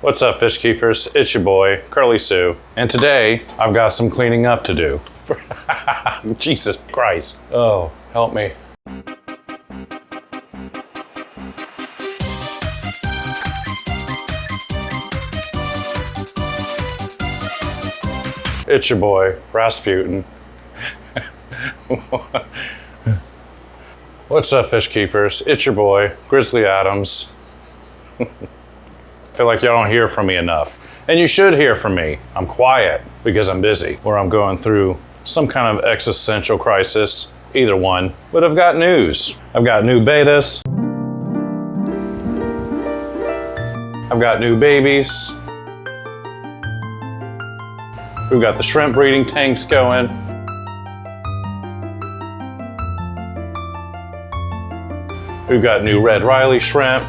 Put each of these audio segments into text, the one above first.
What's up, fish keepers? It's your boy, Curly Sue, and today I've got some cleaning up to do. Jesus Christ. Oh, help me. It's your boy, Rasputin. What's up, fish keepers? It's your boy, Grizzly Adams. I feel like y'all don't hear from me enough. And you should hear from me. I'm quiet because I'm busy, or I'm going through some kind of existential crisis, either one. But I've got news. I've got new betas. I've got new babies. We've got the shrimp breeding tanks going. We've got new Red Riley shrimp.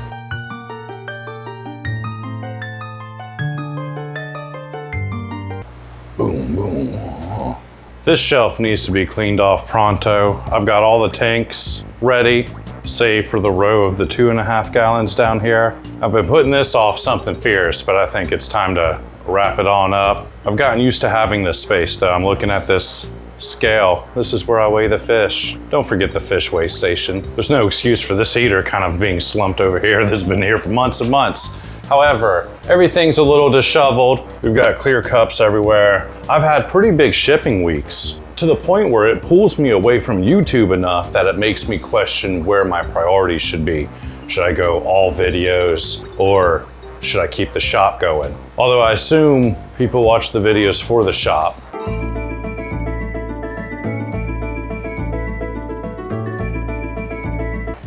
Boom, boom. This shelf needs to be cleaned off pronto. I've got all the tanks ready, save for the row of the 2.5 gallons down here. I've been putting this off something fierce, but I think it's time to wrap it on up. I've gotten used to having this space though. I'm looking at this scale. This is where I weigh the fish. Don't forget the fish weigh station. There's no excuse for this heater kind of being slumped over here. This has been here for months and months. However, everything's a little disheveled. We've got clear cups everywhere. I've had pretty big shipping weeks to the point where it pulls me away from YouTube enough that it makes me question where my priorities should be. Should I go all videos or should I keep the shop going? Although I assume people watch the videos for the shop.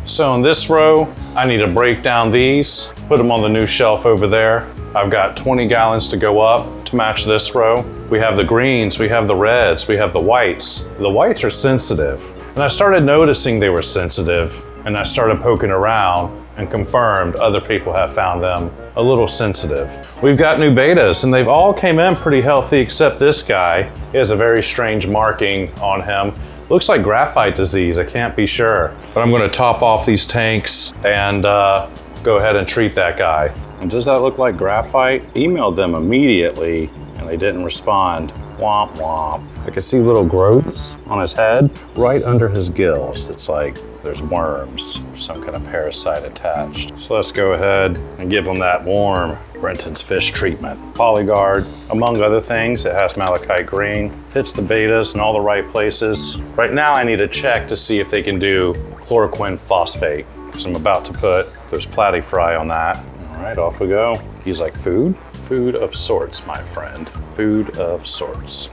So in this row, I need to break down these, put them on the new shelf over there. I've got 20 gallons to go up to match this row. We have the greens, we have the reds, we have the whites. The whites are sensitive. And I started noticing they were sensitive, and I started poking around and confirmed other people have found them a little sensitive. We've got new betas, and they've all came in pretty healthy except this guy. He has a very strange marking on him. Looks like graphite disease, I can't be sure. But I'm gonna top off these tanks and go ahead and treat that guy. And does that look like graphite? Emailed them immediately and they didn't respond. Womp womp. I can see little growths on his head, right under his gills. It's like there's worms, some kind of parasite attached. So let's go ahead and give him that warm Brenton's fish treatment. Polyguard, among other things, it has malachite green, hits the betas in all the right places. Right now I need to check to see if they can do chloroquine phosphate, because I'm about to put those platy fry on that. All right, off we go. He's like food? Food of sorts, my friend. Food of sorts.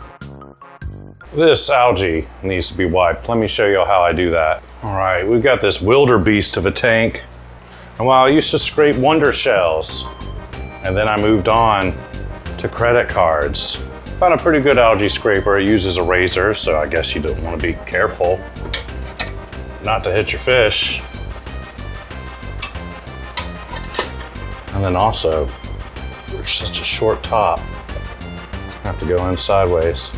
This algae needs to be wiped. Let me show you how I do that. All right, we've got this wildebeest of a tank. And while I used to scrape wonder shells, and then I moved on to credit cards. Found a pretty good algae scraper. It uses a razor, so I guess you don't want to be careful not to hit your fish. And then also, there's such a short top. I have to go in sideways.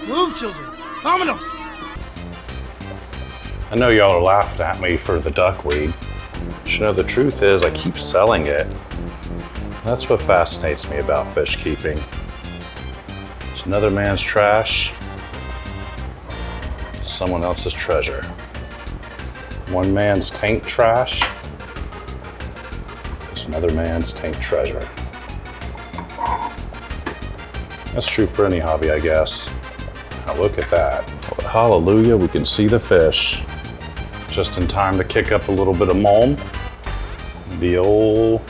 Move, children! Vámonos! I know y'all are laughing at me for the duckweed. But you know, the truth is I keep selling it. That's what fascinates me about fish keeping. It's another man's trash. It's someone else's treasure. One man's tank trash. It's another man's tank treasure. That's true for any hobby, I guess. Now look at that. Hallelujah, we can see the fish. Just in time to kick up a little bit of mulm. The old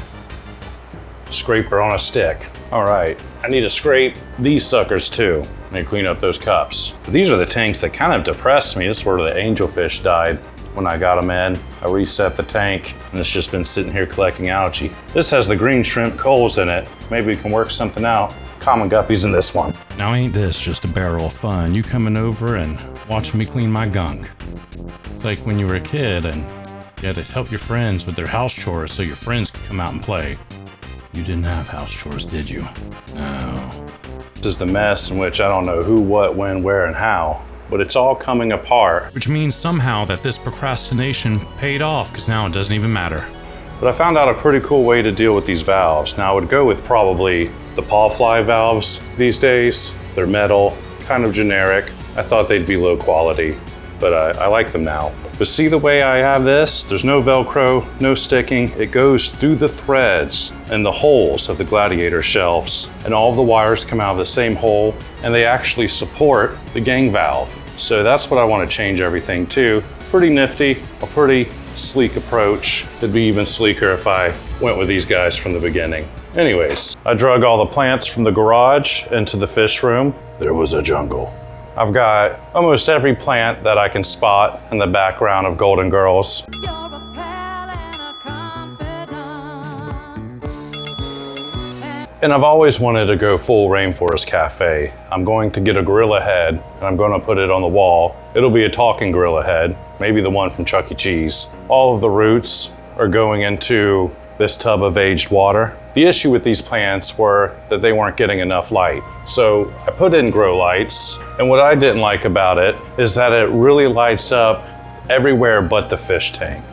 scraper on a stick. All right, I need to scrape these suckers too. I need to clean up those cups. These are the tanks that kind of depressed me. This is where the angelfish died when I got them in. I reset the tank and it's just been sitting here collecting algae. This has the green shrimp coals in it. Maybe we can work something out. Common guppies in this one. Now ain't this just a barrel of fun? You coming over and watching me clean my gunk. Like when you were a kid and you had to help your friends with their house chores so your friends could come out and play. You didn't have house chores, did you? No. This is the mess in which I don't know who, what, when, where, and how but it's all coming apart. Which means somehow that this procrastination paid off, because now it doesn't even matter. But I found out a pretty cool way to deal with these valves. Now I would go with probably the paw fly valves these days. They're metal, kind of generic. I thought they'd be low quality, but I like them now. But see the way I have this? There's no Velcro, no sticking. It goes through the threads and the holes of the Gladiator shelves, and all of the wires come out of the same hole, and they actually support the gang valve. So that's what I want to change everything to. Pretty nifty, a pretty sleek approach. It'd be even sleeker if I went with these guys from the beginning. Anyways, I drug all the plants from the garage into the fish room. There was a jungle. I've got almost every plant that I can spot in the background of Golden Girls. And I've always wanted to go full rainforest cafe. I'm going to get a gorilla head and I'm going to put it on the wall. It'll be a talking gorilla head, maybe the one from Chuck E. Cheese. All of the roots are going into this tub of aged water. The issue with these plants were that they weren't getting enough light. So I put in grow lights, and what I didn't like about it is that it really lights up everywhere but the fish tank.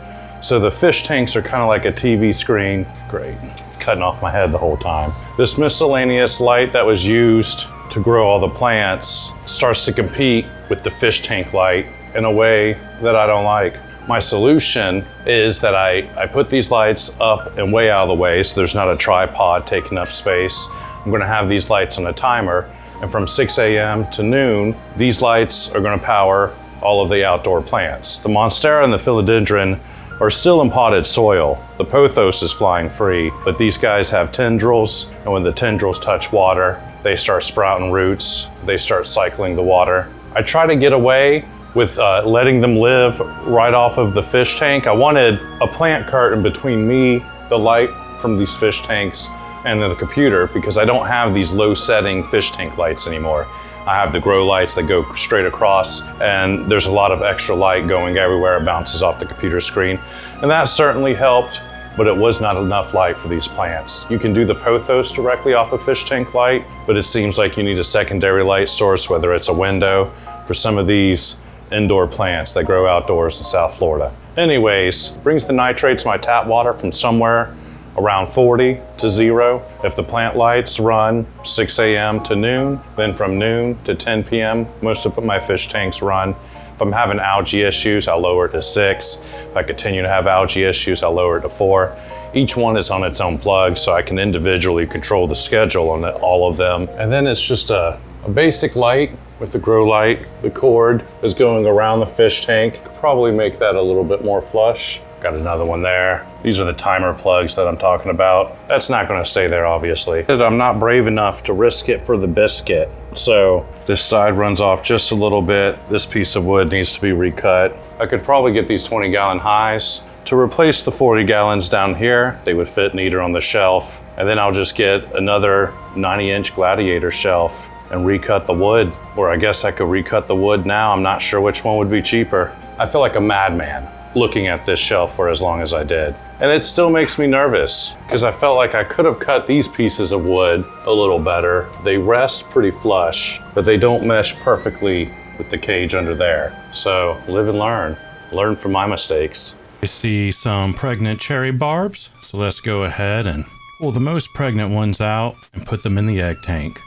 So the fish tanks are kind of like a TV screen. Great, it's cutting off my head the whole time. This miscellaneous light that was used to grow all the plants starts to compete with the fish tank light in a way that I don't like. My solution is that I put these lights up and way out of the way so there's not a tripod taking up space. I'm gonna have these lights on a timer, and from 6 a.m. to noon, these lights are gonna power all of the outdoor plants. The Monstera and the Philodendron are still in potted soil. The pothos is flying free, but these guys have tendrils, and when the tendrils touch water, they start sprouting roots, they start cycling the water. I try to get away with letting them live right off of the fish tank. I wanted a plant curtain between me, the light from these fish tanks, and then the computer, because I don't have these low setting fish tank lights anymore. I have the grow lights that go straight across, and there's a lot of extra light going everywhere. It bounces off the computer screen. And that certainly helped, but it was not enough light for these plants. You can do the pothos directly off a fish tank light, but it seems like you need a secondary light source, whether it's a window for some of these indoor plants that grow outdoors in South Florida. Anyways, brings the nitrates of my tap water from somewhere around 40 to 0. If the plant lights run 6 a.m. to noon, then from noon to 10 p.m., most of my fish tanks run. If I'm having algae issues, I'll lower it to 6. If I continue to have algae issues, I'll lower it to 4. Each one is on its own plug, so I can individually control the schedule on all of them. And then it's just a basic light with the grow light. The cord is going around the fish tank. Could probably make that a little bit more flush. Got another one there. These are the timer plugs that I'm talking about. That's not gonna stay there, obviously. I'm not brave enough to risk it for the biscuit. So this side runs off just a little bit. This piece of wood needs to be recut. I could probably get these 20-gallon highs to replace the 40 gallons down here. They would fit neater on the shelf. And then I'll just get another 90-inch Gladiator shelf and recut the wood. Or I guess I could recut the wood now. I'm not sure which one would be cheaper. I feel like a madman looking at this shelf for as long as I did. And it still makes me nervous because I felt like I could have cut these pieces of wood a little better. They rest pretty flush, but they don't mesh perfectly with the cage under there. So live and learn. Learn from my mistakes. I see some pregnant cherry barbs, so let's go ahead and pull the most pregnant ones out and put them in the egg tank.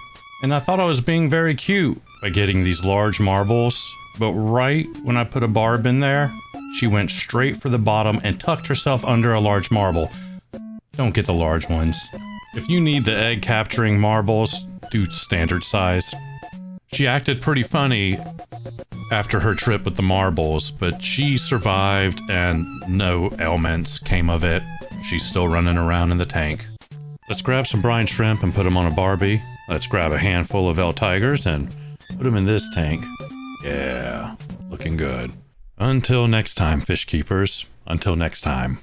And I thought I was being very cute by getting these large marbles, but right when I put a barb in there, she went straight for the bottom and tucked herself under a large marble. Don't get the large ones. If you need the egg capturing marbles, do standard size. She acted pretty funny after her trip with the marbles, but she survived and no ailments came of it. She's still running around in the tank. Let's grab some brine shrimp and put them on a Barbie. Let's grab a handful of tigers and put them in this tank. Yeah, looking good. Until next time, fish keepers. Until next time.